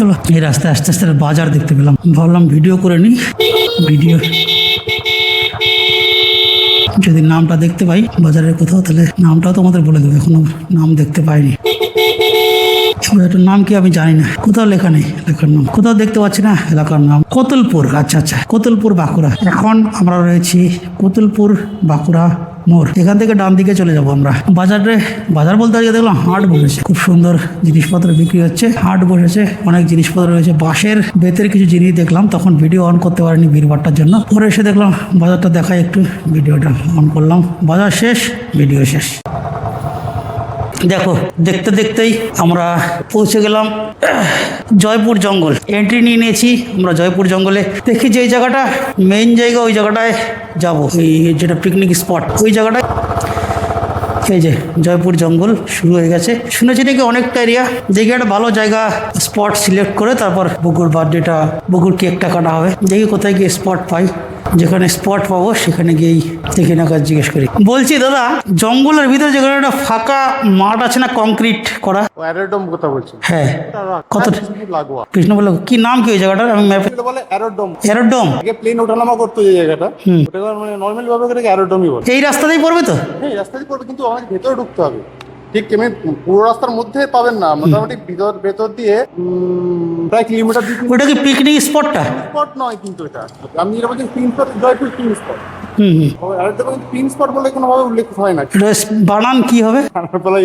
চলো এই রাস্তায় আস্তে আস্তে বাজার দেখতে পেলাম, ভাবলাম ভিডিও করে নিই। ভিডিও যদি নামটা দেখতে পাই বাজারের কোথাও, তাহলে নামটাও তোমাদের বলে দেবো। এখনো নাম দেখতে পাইনি। এটার নাম কি আমি জানি না, কোথাও লেখা নেই এলাকার নাম, কোথাও দেখতে পাচ্ছি না এলাকার নাম। কোতুলপুর, আচ্ছা আচ্ছা, কোতুলপুর বাঁকুড়া। এখন আমরা রয়েছি কোতুলপুর বাঁকুড়া মোড়। এখান থেকে ডান দিকে চলে যাবো আমরা। বাজার বলতে আজকে দেখলাম হাট বসেছে, খুব সুন্দর জিনিসপত্র বিক্রি হচ্ছে। হাট বসেছে, অনেক জিনিসপত্র রয়েছে। বাঁশের বেতের কিছু জিনিস দেখলাম, তখন ভিডিও অন করতে পারিনি ভিড়ভাট্টার জন্য। পরে এসে দেখলাম বাজারটা দেখায়, একটু ভিডিওটা অন করলাম। বাজার শেষ, ভিডিও শেষ। দেখো দেখতে দেখতেই আমরা পৌঁছে গেলাম জয়পুর জঙ্গল। এন্ট্রি নিয়ে নিয়েছি আমরা জয়পুর জঙ্গলে। দেখি যে এই জায়গাটা মেইন জায়গা, ওই জায়গাটায় যাবো, এই যেটা পিকনিক স্পট, ওই জায়গাটায়। এই যে জয়পুর জঙ্গল শুরু হয়ে গেছে। শুনেছি নাকি অনেকটা এরিয়া। দেখি একটা ভালো জায়গা স্পট সিলেক্ট করে তারপর বুকুর বার্থডেটা, বুকুর কেকটা কাটা হবে। দেখি কোথায় গিয়ে স্পট পাই। যেখানে স্পট পাবো সেখানে গিয়েই দেখি না কাজ জিজ্ঞেস করি। বলছি দাদা, জঙ্গলের ভিতরে যেখানে একটা ফাঁকা মাঠ আছে না, কংক্রিট করা, অ্যারোড্রোম কথা বলছি। হ্যাঁ, কত লাগোয়া কৃষ্ণবল্ল, কি নাম কি ওই জায়গাটার? আমি ম্যাপে বলে অ্যারোড্রোম। এরোড্রোম, আগে প্লেন ওঠানামা করতো যে জায়গাটা, ওটা মানে নর্মাল ভাবে এটাকে অ্যারোড্রোমই বলে। এই রাস্তাতেই পড়বে তো? হ্যাঁ, রাস্তায় পড়বে, কিন্তু আমাদের ভেতরে ঢুকতে হবে। ঠিক এমনি পুরো রাস্তার মধ্যে পাবেন না, মোটামুটি ভেতর দিয়ে প্রায় কিলোমিটার ওটা কি পিকনিক স্পটটা? স্পট নয় কিন্তু এটা। আমি যেটা বলছি pin spot, Jaipur pin spot. Aerodrome pin spot বলে কোনোভাবে উল্লেখ হয় না। এটা বানান কি হবে?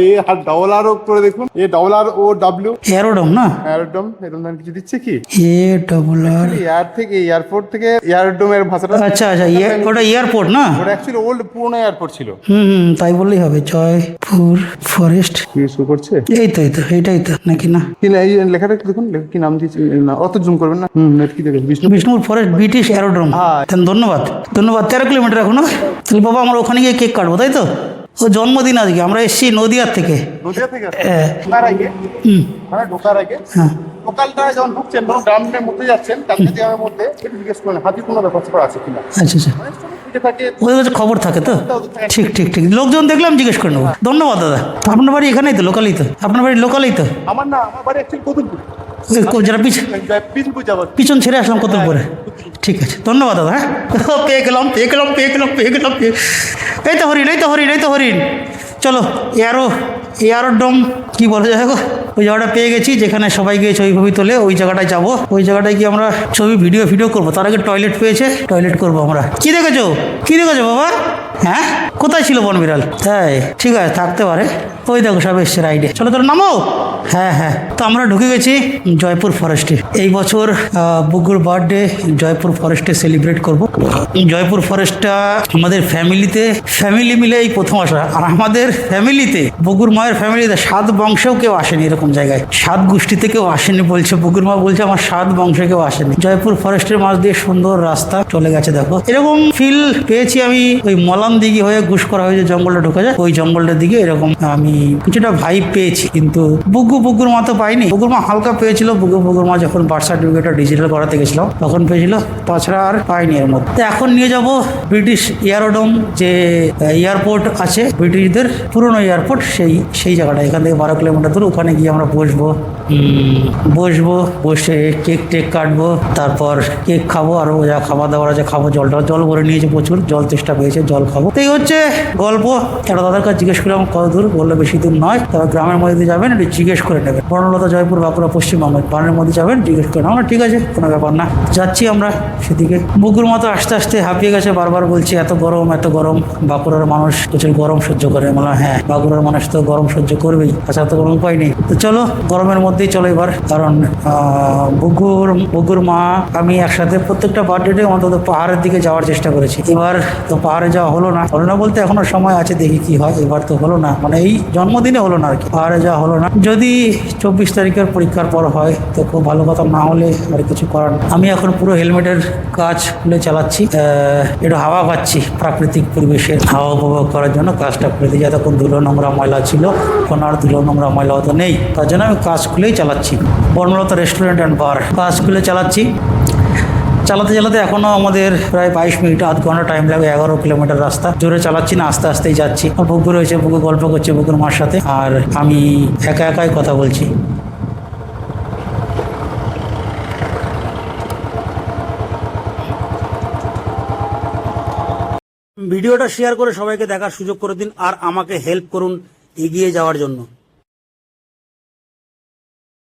এ আর ডবল আর করে দেখুন, A double R O W, aerodrome না? অ্যারোড্রোম। এরকম কিছু দিচ্ছে কি? এ ডবল আর, এয়ার থেকে, এয়ারপোর্ট থেকে এয়ারড্রোমের ভাষাটা। আচ্ছা আচ্ছা, ওটা এয়ারপোর্ট না? ওটা অ্যাকচুয়ালি ওল্ড পুরনো এয়ারপোর্ট ছিল। তাই বললেই হবে। জয়পুর ফরেস্ট, কি শুরু করছে? এই তো এইটাই তো নাকি না? কি না, এই লেখাটা একটু দেখুন, কি নাম দিয়েছে না, অত জুম করবেন না। কি দেখেন, বিষ্ণুপুর ফরেস্ট ব্রিটিশ এরোড্রোম। হ্যাঁ। ধন্যবাদ ধন্যবাদ। 13 কিলোমিটার এখনো। তাহলে বাবা আমরা ওখানে গিয়ে কেক কাটবো, তাই তো? ও জন্মদিন আজকে। আমরা এসেছি নদিয়ার থেকে। নদিয়া থেকে হ্যাঁ। ঢোকার আগে, মানে ঢোকার আগে হ্যাঁ, লোকালটা যখন ঢুকছেন, তখন গ্রামের মধ্যে যাচ্ছেন, কালকে গ্রামের মধ্যে একটু জিজ্ঞেস করেন হাতির কোনো ব্যাপার আছে কিনা। আচ্ছা আচ্ছা, এটা থাকে, ওদের কাছে খবর থাকে তো? ঠিক ঠিক ঠিক, লোকজন দেখলাম জিজ্ঞেস করে নেবো। ধন্যবাদ দাদা। আপনার বাড়ি এখানেই তো, লোকালই তো? আপনার বাড়ি লোকালই তো? আমার না, আমার বাড়ি অ্যাকচুয়ালি কতুলপুর। যারা বিজপুর যাবার পিছন ছেড়ে আসলাম কতুলপুরে। ঠিক আছে, ধন্যবাদ দাদা। হ্যাঁ, পেয়ে গেলাম। এই তো হরিণ। চলো এয়ারোড্রোম কি বলা যায় গো, ওই জায়গাটা পেয়ে গেছি, যেখানে সবাই গিয়ে ছবি তোলে। ওই জায়গাটায় যাবো। ওই জায়গাটায় গিয়ে আমরা ভিডিও করবো। তার আগে টয়লেট পেয়েছে, টয়লেট করবো আমরা। কি দেখেছো বাবা? হ্যাঁ, কোথায় ছিল বনবিড়াল? তাই, ঠিক আছে, থাকতে পারে। ওই দেখো সব এসছে রাইডে। চলো নামো। হ্যাঁ, তো আমরা ঢুকে গেছি জয়পুর ফরেস্টে। এই বছর বুকুর বার্থডে জয়পুর ফরেস্টে সেলিব্রেট করব। জয়পুর ফরেস্টটা আমাদের ফ্যামিলি মিলে এই প্রথম আসা। আর আমাদের ফ্যামিলিতে, বুকুর মায়ের ফ্যামিলিতে 7 বংশেও কেউ আসেনি এরকম জায়গায়। 7 গোষ্ঠীতে কেউ আসেনি বলছে। বুকুর মা বলছে আমার 7 বংশে কেউ আসেনি। জয়পুর ফরেস্টের মাঝ দিয়ে সুন্দর রাস্তা চলে গেছে, দেখো। এরকম ফিল পেয়েছি আমি ওই মলান দিঘি হয়ে ঘুষকরা হয়ে যে জঙ্গলটা ঢুকে যায়, ওই জঙ্গলটার দিকে এরকম আমি কিছুটা ভাইব পেয়েছি। কিন্তু বুকুর মা তো পাইনি। বুকুর মা হালকা পেয়েছিল। বুকুর মা যখন বার্থ সার্টিফিকেটটা ডিজিটাল করাতে গেছিলাম তখন পেয়েছিল, তাছাড়া আর পাইনি এর মধ্যে। তো এখন নিয়ে যাব ব্রিটিশ এয়ারোড্রোম, যে এয়ারপোর্ট আছে ব্রিটিশদের, পুরনো এয়ারপোর্ট, সেই জায়গাটা। এখান থেকে 12 কিলোমিটার দূর। ওখানে গিয়ে আমরা বসে কেক টেক কাটবো, তারপর কেক খাবো, আর যা খাওয়া দাওয়ার আছে খাবো। জল ভরে নিয়েছে প্রচুর, জল তেষ্টা পেয়েছে, জল খাবো। তো এই হচ্ছে গল্প। একটা দাদার কাছে জিজ্ঞেস করলাম কত দূর, বললো বেশি দূর নয়, তবে গ্রামের মধ্যে যাবেন একটু জিজ্ঞেস করে নেবেন। বর্ণলতা জয়পুর বাঁকুড়া পশ্চিমবঙ্গ, গ্রামের মধ্যে যাবেন জিজ্ঞেস করে নেবেন। ঠিক আছে, কোনো ব্যাপার না। যাচ্ছি আমরা সেদিকে। বুকুর মতো আস্তে আস্তে হাঁপিয়ে গেছে, বারবার বলছি এত গরম। বাঁকুড়ার মানুষ প্রচুর গরম সহ্য করে। বললাম হ্যাঁ, বাঁকুড়ার মানুষ তো গরম সহ্য করবেই, তাছাড়া তো কোনো উপায় নেই। তো চলো গরমের মধ্যেই চলো এবার। কারণ বুকুর মা আমি একসাথে প্রত্যেকটা বার্থডে অন্তত পাহাড়ের দিকে যাওয়ার চেষ্টা করেছি। এবার তো পাহাড়ে যাওয়া হলো না বলতে এখনো সময় আছে, দেখি কি হয়। এবার তো হলো না, মানে এই জন্মদিনে হলো না আর কি, পাহাড়ে যাওয়া হলো না। যদি 24 তারিখের পরীক্ষার পর হয় তো খুব ভালো কথা, না হলে আর কিছু করার। আমি এখন পুরো হেলমেটের কাজ খুলে চালাচ্ছি, একটু হাওয়া পাচ্ছি, প্রাকৃতিক পরিবেশের হাওয়া উপভোগ করার জন্য কাজটা খুলে দিই। যতক্ষণ ধুলো নোংরা ময়লা ছিল, এখন আর ধুলো নোংরা ময়লা তো নেই, তার জন্য আমি কাজ খুলেই চালাচ্ছি। বর্ণলতা রেস্টুরেন্ট অ্যান্ড বার, কাজ খুলে চালাচ্ছি। চালাতে এখনো আমাদের প্রায় 22 মিনিট, আধ ঘন্টা টাইম লাগবে। 11 কিলোমিটার রাস্তা। জোরে চালাচ্ছি না, আস্তে আস্তেই যাচ্ছি। আর বুকু রয়েছে, বুকু গল্প করছে বুকুর মার সাথে, আর আমি একাই কথা বলছি। ভিডিওটা শেয়ার করে সবাইকে দেখার সুযোগ করে দিন আর আমাকে হেল্প করুন এগিয়ে যাওয়ার জন্য।